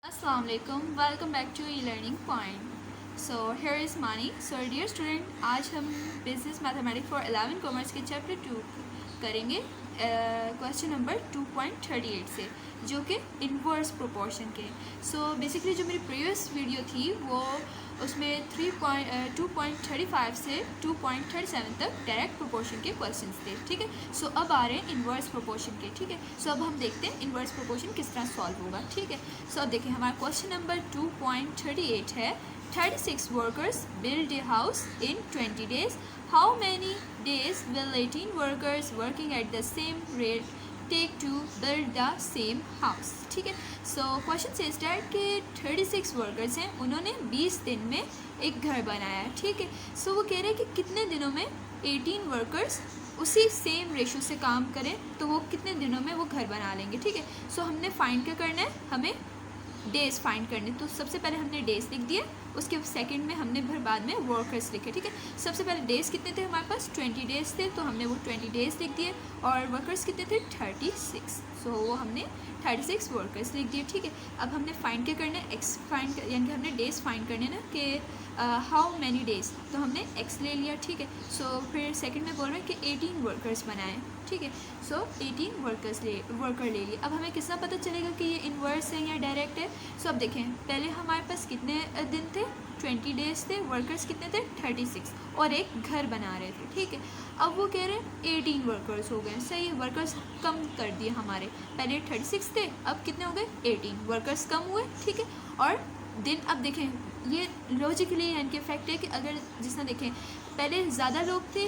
Assalamu alaikum. Welcome back to e-learning point. So here is Mani. So dear student, आज हम business mathematics for 11 commerce के chapter 2 करेंगे question number 2.38 से, जो कि इन्वर्स प्रोपोर्शन के। सो बेसिकली जो मेरी प्रीवियस वीडियो थी वो उसमें 2.35 से 2.37 तक डायरेक्ट प्रोपोर्शन के क्वेश्चंस थे, ठीक है। सो अब आ रहे हैं इन्वर्स प्रोपोर्शन के, ठीक है। सो अब हम देखते हैं इन्वर्स प्रोपोर्शन किस तरह सॉल्व होगा, ठीक है। सो अब देखिए हमारा क्वेश्चन नंबर 2.38 है 36 workers build a house in 20 days. How many days will 18 workers working at the same rate take to build the same house? ठीक है। सो क्वेश्चन से स्टार्ट कि 36 वर्कर्स हैं, उन्होंने 20 दिन में एक घर बनाया है, ठीक है। सो वो कह रहे हैं कि कितने दिनों में 18 वर्कर्स उसी सेम रेशो से काम करें तो वो कितने दिनों में वो घर बना लेंगे, ठीक है। सो हमने फाइंड क्या करना है, हमें डेज फाइंड करने। तो सबसे पहले हमने डेज लिख दिए, उसके सेकंड में हमने फिर बाद में वर्कर्स लिखे, ठीक है। सबसे पहले डेज कितने थे हमारे पास, 20 डेज थे, तो हमने वो 20 डेज लिख दिए। और वर्कर्स कितने थे, 36। सो वो हमने 36 वर्कर्स लिख दिए, ठीक है। अब हमने फाइंड क्या करना है, एक्स फाइंड, यानी कि हमने डेज फाइंड करने ना कि हाउ मैनी डेज, तो हमने एक्स ले लिया, ठीक है। सो फिर सेकंड में बोल रहे हैं कि 18 वर्कर्स बनाए, ठीक है। सो 18 वर्कर ले लिए। अब हमें कितना पता चलेगा कि ये इन्वर्स है या डायरेक्ट है। सो अब देखें, पहले हमारे पास कितने दिन थे, 20 डेज थे, वर्कर्स कितने थे, 36, और एक घर बना रहे थे, ठीक है। अब वो कह रहे हैं 18 वर्कर्स हो गए, सही। वर्कर्स कम कर दिए हमारे, पहले 36 थे, अब कितने हो गए, 18 वर्कर्स कम हुए, ठीक है। और दिन, अब देखें ये लॉजिकली यानी कि फैक्ट है कि अगर जिसने देखें पहले ज़्यादा लोग थे,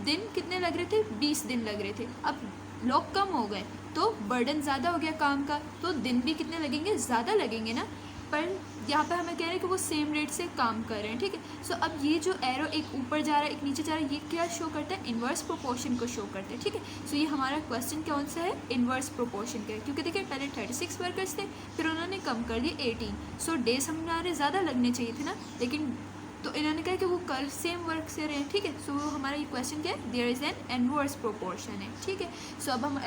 दिन कितने लग रहे थे, 20 दिन लग रहे थे, अब लोग कम हो गए तो बर्डन ज़्यादा हो गया काम का, तो दिन भी कितने लगेंगे, ज़्यादा लगेंगे ना। पर यहाँ पे हमें कह रहे हैं कि वो सेम रेट से काम कर रहे हैं, ठीक है। सो अब ये जो एरो एक ऊपर जा रहा है एक नीचे जा रहा है, ये क्या शो करता है, इन्वर्स प्रोपोर्शन को शो करता है, ठीक है। सो ये हमारा क्वेश्चन कौन सा है, इन्वर्स प्रोपोर्शन का है, क्योंकि देखिए पहले 36 वर्कर्स थे, फिर उन्होंने कम कर दिए 18। सो डेज हमारे ज़्यादा लगने चाहिए थे ना, लेकिन तो इन्होंने कहा कि वो कर सेम वर्क से रहे हैं, ठीक है। सो हमारा ये क्वेश्चन क्या है, there is an inverse proportion है, ठीक है। सो अब हम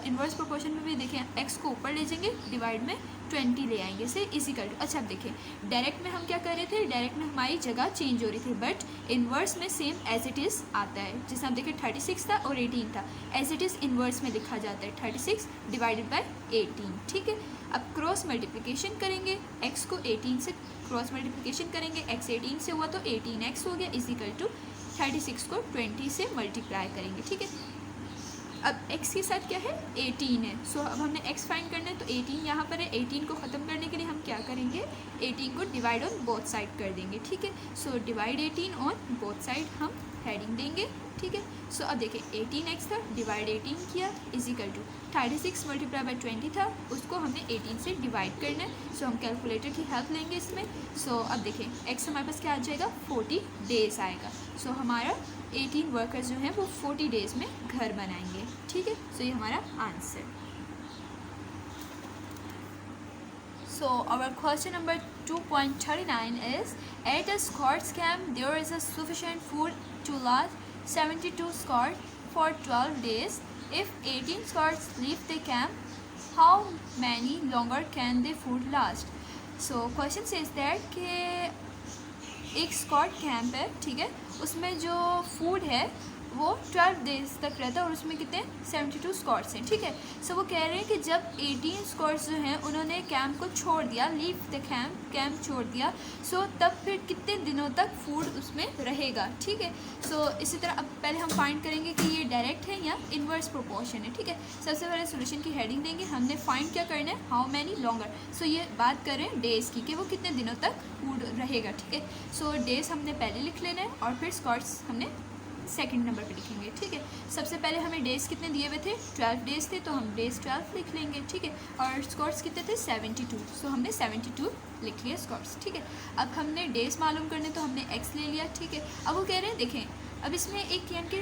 इन्वर्स प्रोपोर्शन में भी देखें, एक्स को ऊपर ले जाएंगे, डिवाइड में 20 ले आएंगे, से इजिकल टू। अच्छा अब देखिए डायरेक्ट में हम क्या कर रहे थे, डायरेक्ट में हमारी जगह चेंज हो रही थी, बट इन्वर्स में सेम एज इट इज़ आता है। जैसे हम देखें 36 था और 18 था, एज इट इज़ इन्वर्स में लिखा जाता है, 36 डिवाइडेड बाई 18, ठीक है। अब क्रॉस मल्टीप्लिकेशन करेंगे, x को 18 से क्रॉस मल्टीप्लिकेशन करेंगे, x 18 से हुआ तो 18x हो गया, इजिकल टू 36 को 20 से मल्टीप्लाई करेंगे, ठीक है। अब x के साथ क्या है, 18 है। सो अब हमने x फाइंड करना है, तो 18 यहाँ पर है, 18 को ख़त्म करने के लिए हम क्या करेंगे, 18 को डिवाइड ऑन बोथ साइड कर देंगे, ठीक है। So divide 18 on both side हम हेडिंग देंगे, ठीक है। सो अब देखिए 18x था, डिवाइड 18 किया, इजिकल टू 36 मल्टीप्लाई बाई 20 था, उसको हमने 18 से डिवाइड करना है। सो हम कैलकुलेटर की हेल्प लेंगे इसमें। सो अब देखिए x हमारे पास क्या आ जाएगा, 40 डेज आएगा। सो हमारा 18 वर्कर्स जो हैं वो 40 डेज में घर बनाएंगे, ठीक है। सो ये हमारा answer. So our question number 2.39 is, at a Scots camp there is a sufficient food to last 72 Scots for 12 days. If 18 Scots leave the camp, how many longer can the food last? So question says that कि एक Scott camp है, ठीक है, उसमें जो food है वो 12 days तक रहता है और उसमें कितने 72 स्कॉट्स हैं, ठीक है। सो वो कह रहे हैं कि जब 18 स्कॉट्स जो हैं उन्होंने कैंप को छोड़ दिया, लीव द कैंप छोड़ दिया, सो तब फिर कितने दिनों तक फूड उसमें रहेगा, ठीक है। सो इसी तरह अब पहले हम फाइंड करेंगे कि ये डायरेक्ट है या इन्वर्स प्रोपोर्शन है, ठीक है। सबसे पहले सोल्यूशन की हेडिंग देंगे, हमने फाइंड क्या करना है, हाउ मैनी लॉन्गर। सो ये बात करें डेज़ की कि वो कितने दिनों तक फूड रहेगा, ठीक है। सो डेज़ हमने पहले लिख लेना है और फिर स्कॉट्स हमने सेकंड नंबर पे लिखेंगे, ठीक है। सबसे पहले हमें डेज़ कितने दिए हुए थे, 12 डेज़ थे, तो हम डेज़ 12 लिख लेंगे, ठीक है। और स्कॉट्स कितने थे, 72, सो हमने 72 लिख लिया स्कॉट्स, ठीक है। अब हमने डेज़ मालूम करने, तो हमने एक्स ले लिया, ठीक है। अब वो कह रहे हैं देखें, अब इसमें एक यानी कि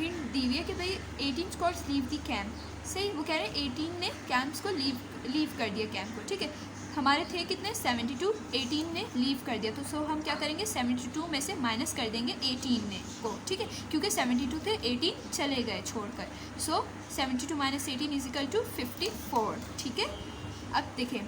हिंट दी हुई है कि भाई 18 स्कॉट्स लीव दी कैंप, सही। वो कह रहे हैं 18 ने कैंप्स को लीव कर दिया कैंप को, ठीक है। हमारे थे कितने 72, 18 ने लीव कर दिया, तो सो हम क्या करेंगे 72 में से माइनस कर देंगे 18 ने को, ठीक है, क्योंकि 72 थे 18 चले गए छोड़कर। सो 72 माइनस 18 इजिकल टू 54, ठीक है। अब देखें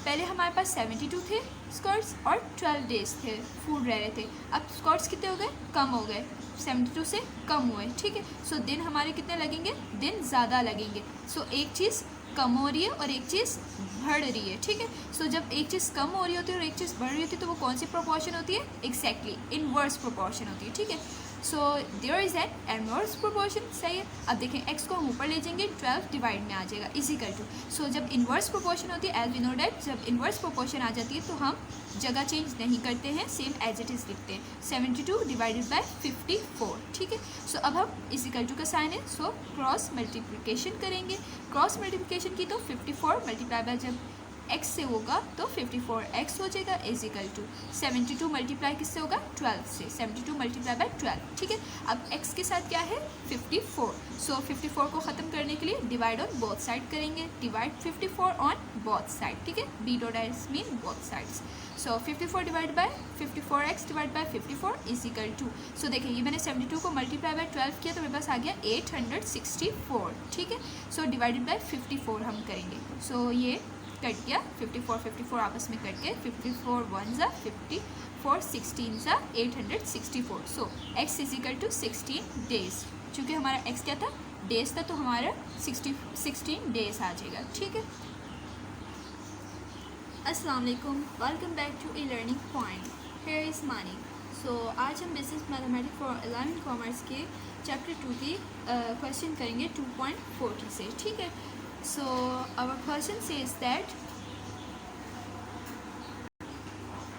पहले हमारे पास 72 थे स्कर्ट्स और 12 डेज थे फूड रह रहे थे। अब स्कर्ट्स कितने हो गए, कम हो गए, 72 से कम हुए, ठीक है। सो दिन हमारे कितने लगेंगे, दिन ज़्यादा लगेंगे। सो एक चीज़ कम हो रही है और एक चीज़ बढ़ रही है, ठीक है। सो जब एक चीज़ कम हो रही होती है और एक चीज़ बढ़ रही होती है तो वो कौन सी प्रोपोर्शन होती है, एग्जैक्टली इनवर्स प्रोपोर्शन होती है, ठीक है। So there is an inverse proportion, सही है। अब देखें एक्स को हम ऊपर ले जाएंगे, 12 डिवाइड में आ जाएगा इजिकल टू। सो जब इनवर्स प्रोपोर्शन होती है, एज वी नो डैट, जब इनवर्स प्रोपोर्शन आ जाती है तो हम जगह चेंज नहीं करते हैं, सेम एज इट इज़ लिखते हैं। 72 डिवाइडेड बाय 54, ठीक है। सो अब हम इजिकल टू का साइन है, सो क्रॉस मल्टीप्लिकेशन करेंगे। क्रॉस मल्टीप्लिकेशन की तो 54 मल्टीप्लाई बाय जब x से होगा तो 54x हो जाएगा इजिकल टू 72 मल्टीप्लाई किससे होगा, 12 से, 72 मल्टीप्लाई बाय 12, ठीक है। अब x के साथ क्या है, 54। सो 54 को ख़त्म करने के लिए डिवाइड ऑन बोथ साइड करेंगे, डिवाइड 54 ऑन बोथ साइड, ठीक है। B dot S mean both sides. So 54 divide by 54x divide by 54 equal to, so देखिए ये मैंने 72 को मल्टीप्लाई बाय 12 किया तो मेरे पास आ गया 864, ठीक है। सो डिवाइडेड बाय 54 हम करेंगे, सो ये कट गया, 54 आपस में कट गए, 54 1 ज़ा 54 16 ज़ा 864। सो x इजिकल टू 16 डेज, चूँकि हमारा x क्या था, डेज था, तो हमारा 16 डेज आ जाएगा, ठीक है। अस्सलाम वालेकुम, welcome back to e learning point, here is Mani. So आज हम business mathematics for 11th commerce के चैप्टर 2 की क्वेश्चन करेंगे 2.40 से, ठीक है। So our question says that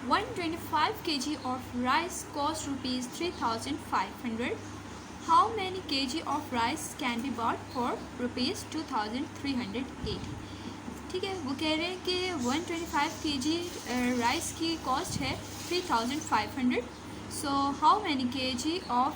125 kg of rice cost rupees 3,500. How many kg of rice can be bought for rupees 2,380? ठीक है, वो कह रहे हैं कि 125 kg राइस की कॉस्ट है 3,500. So how many kg of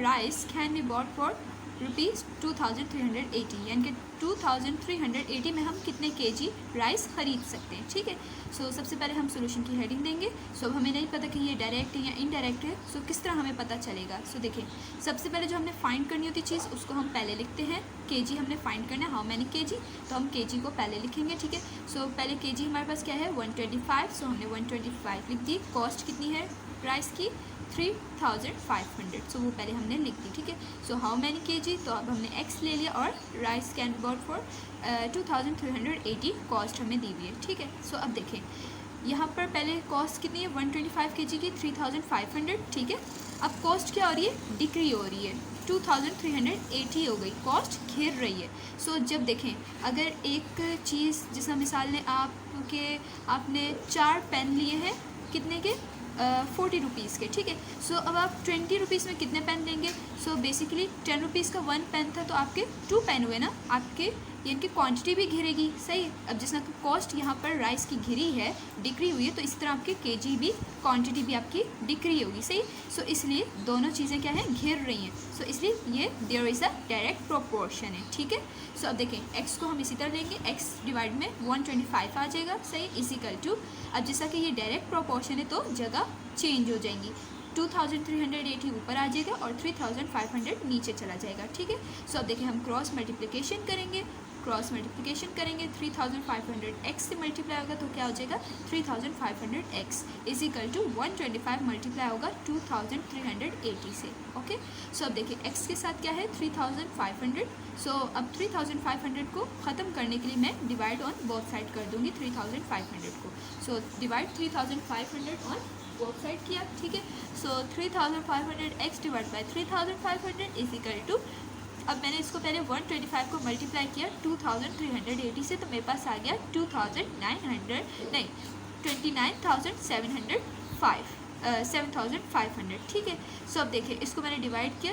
rice can be bought for rupees 2,380, यानी कि 2,380 में हम कितने केजी राइस ख़रीद सकते हैं, ठीक है। सो सबसे पहले हम सोल्यूशन की हेडिंग देंगे। सो हमें नहीं पता कि ये डायरेक्ट है या इनडायरेक्ट है, सो किस तरह हमें पता चलेगा। सो देखिए सबसे पहले जो हमने फाइंड करनी होती चीज़ उसको हम पहले लिखते हैं, केजी हमने फाइंड करना है, हाउ मैनी केजी, तो हम केजी को पहले लिखेंगे, ठीक है। सो पहले केजी हमारे पास क्या है 125, सो हमने 125 लिख दी। कॉस्ट कितनी है राइस की 3,500, सो वो पहले हमने लिख दी, ठीक है। सो हाउ मैनी केजी, तो अब हमने x ले लिया और rice can be bought for 2,380 cost हमें दी हुई है, ठीक है। सो अब देखें यहाँ पर पहले कॉस्ट कितनी है 125 केजी की 3,500, ठीक है। अब कॉस्ट क्या हो रही है, डिक्री हो रही है, 2,380 हो गई, कॉस्ट घिर रही है। सो जब देखें अगर एक चीज़ जिस मिसाल ने आपने 4 पेन लिए हैं, कितने के 40 रुपीज़ के, ठीक है। सो अब आप 20 रुपीज़ में कितने पेन लेंगे, सो बेसिकली 10 रुपीज़ का 1 पेन था तो आपके 2 पेन हुए ना, आपके इनकी क्वांटिटी भी घिरेगी, सही है। अब जिस तरह कॉस्ट यहाँ पर राइस की घिरी है, डिक्री हुई है, तो इसी तरह आपके केजी भी क्वांटिटी भी आपकी डिक्री होगी, सही। सो इसलिए दोनों चीज़ें क्या हैं, घिर रही हैं, सो इसलिए ये there is a direct proportion है, ठीक है। सो अब देखें एक्स को हम इसी तरह लेंगे, एक्स डिवाइड में 125 आ जाएगा, सही, इजिकल टू, अब जैसा कि ये डायरेक्ट प्रोपोर्शन है तो जगह चेंज हो जाएंगी, 2,380 ऊपर आ जाएगा और 3,500 नीचे चला जाएगा, ठीक है। सो अब देखिए हम क्रॉस मल्टीप्लिकेशन करेंगे, 3,500 x से मल्टीप्लाई होगा तो क्या हो जाएगा 3,500 x is equal to 125 multiply होगा 2,380 से, ओके। सो अब देखिए x के साथ क्या है 3,500, सो अब 3,500 को ख़त्म करने के लिए मैं डिवाइड ऑन बोथ साइड कर दूंगी 3,500 को। So divide 3,500 on both side किया, ठीक है। So 3,500 x divide by 3,500 is equal to, अब मैंने इसको पहले 125 को मल्टीप्लाई किया 2,380 से, तो मेरे पास आ गया 7,500, ठीक है। सो अब देखिए इसको मैंने डिवाइड किया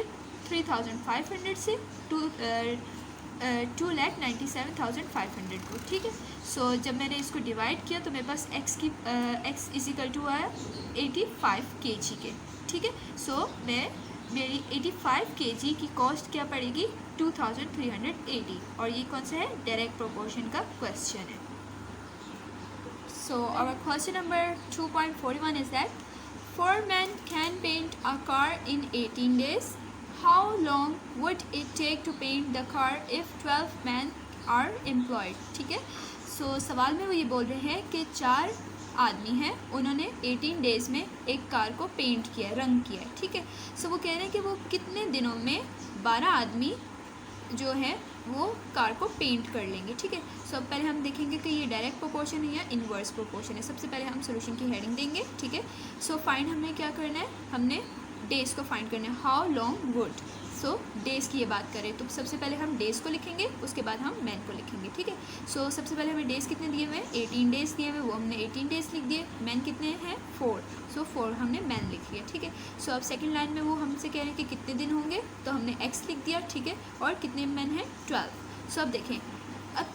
3,500 से 2,97,500 को, ठीक है। सो जब मैंने इसको डिवाइड किया तो मेरे पास x इजिकल टू आया 85 kg के, ठीक है। सो मेरी 85 kg की कॉस्ट क्या पड़ेगी 2,380, और ये कौन सा है डायरेक्ट प्रोपोर्शन का क्वेश्चन है। So our question number 2.41 is that 4 men can paint a car in 18 days. How long would it take to paint the car if 12 men are employed? ठीक है। सो सवाल में वो ये बोल रहे हैं कि 4 आदमी हैं, उन्होंने 18 डेज़ में एक कार को पेंट किया है, रंग किया है, ठीक है। सो वो कह रहे हैं कि वो कितने दिनों में 12 आदमी जो है वो कार को पेंट कर लेंगे, ठीक है। सो अब पहले हम देखेंगे कि ये डायरेक्ट प्रोपोर्शन है या इन्वर्स प्रोपोर्शन है। सबसे पहले हम सोल्यूशन की हेडिंग देंगे, ठीक है। सो फाइंड हमने क्या करना है, हमने डेज़ को फाइंड करना है। How long would, so days की ये बात करें तो सबसे पहले हम डेज़ को लिखेंगे, उसके बाद हम मैन को लिखेंगे, ठीक है। सो सबसे पहले हमें डेज़ कितने दिए हुए हैं, 18 डेज़ दिए हुए, वो हमने 18 डेज़ लिख दिए। मैन कितने हैं, 4, सो 4 हमने मैन लिख लिया, ठीक है। सो अब सेकंड लाइन में वो हमसे कह रहे हैं कि कितने दिन होंगे, तो हमने एक्स लिख दिया, ठीक है। और कितने मैन हैं, 12। सो अब देखें, अब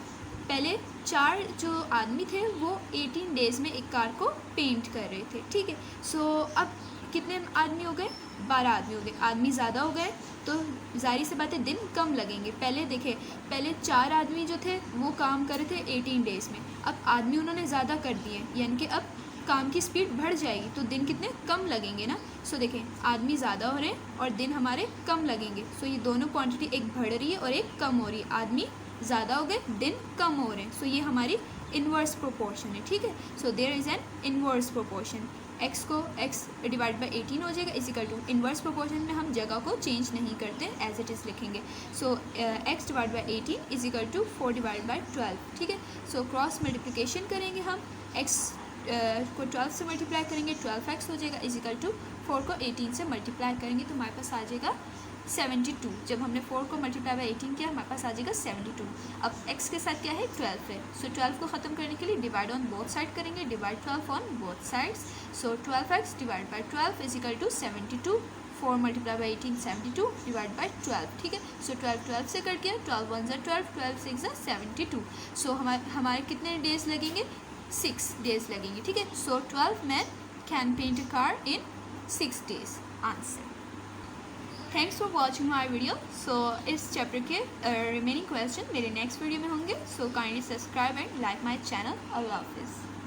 पहले 4 जो आदमी थे वो 18 डेज़ में एक कार को पेंट कर रहे थे, ठीक है। सो अब कितने आदमी हो गए, 12 आदमी हो गए। आदमी ज़्यादा हो गए तो जाहिर सी बात है दिन कम लगेंगे। पहले देखें, पहले 4 आदमी जो थे वो काम कर रहे थे 18 डेज़ में, अब आदमी उन्होंने ज़्यादा कर दिए, यानी कि अब काम की स्पीड बढ़ जाएगी तो दिन कितने कम लगेंगे ना। सो देखें, आदमी ज़्यादा हो रहे हैं और दिन हमारे कम लगेंगे। सो ये दोनों क्वांटिटी एक बढ़ रही है और एक कम हो रही है। आदमी ज़्यादा हो गए, दिन कम हो रहे हैं। सो ये हमारी इन्वर्स प्रोपोर्शन है, ठीक है। So there is an inverse proportion. x को x डिवाइड बाई 18 हो जाएगा इजिकल टू, इन्वर्स प्रोपोर्शन में हम जगह को चेंज नहीं करते, एज इट इज़ लिखेंगे। So x divide by 18 is equal to 4 divide by 12, ठीक है। सो क्रॉस मल्टीप्लिकेशन करेंगे हम, x को 12 से मल्टीप्लाई करेंगे, 12x हो जाएगा इजिकल टू 4 को 18 से मल्टीप्लाई करेंगे तो हमारे पास आ जाएगा 72। जब हमने 4 को मल्टीप्लाई बाई 18 किया हमारे पास आ जाएगा 72। अब x के साथ क्या है, 12 है। सो 12 को ख़त्म करने के लिए डिवाइड ऑन बोथ साइड करेंगे, divide 12 on both sides. So 12x divide by 12 is equal to 72। 4 multiply by 18 72 divide by 12, ठीक है। सो 12 से कट गया, 12 1 12, 12 6 72। सो हमारे कितने डेज़ लगेंगे, 6 डेज़ लगेंगे, ठीक है। So 12 men can paint a car in 6 days, answer. Thanks for watching my video. So इस चैप्टर के रिमेनिंग क्वेश्चन मेरे नेक्स्ट वीडियो में होंगे। So kindly subscribe and like my channel. अल्लाह हाफिज़।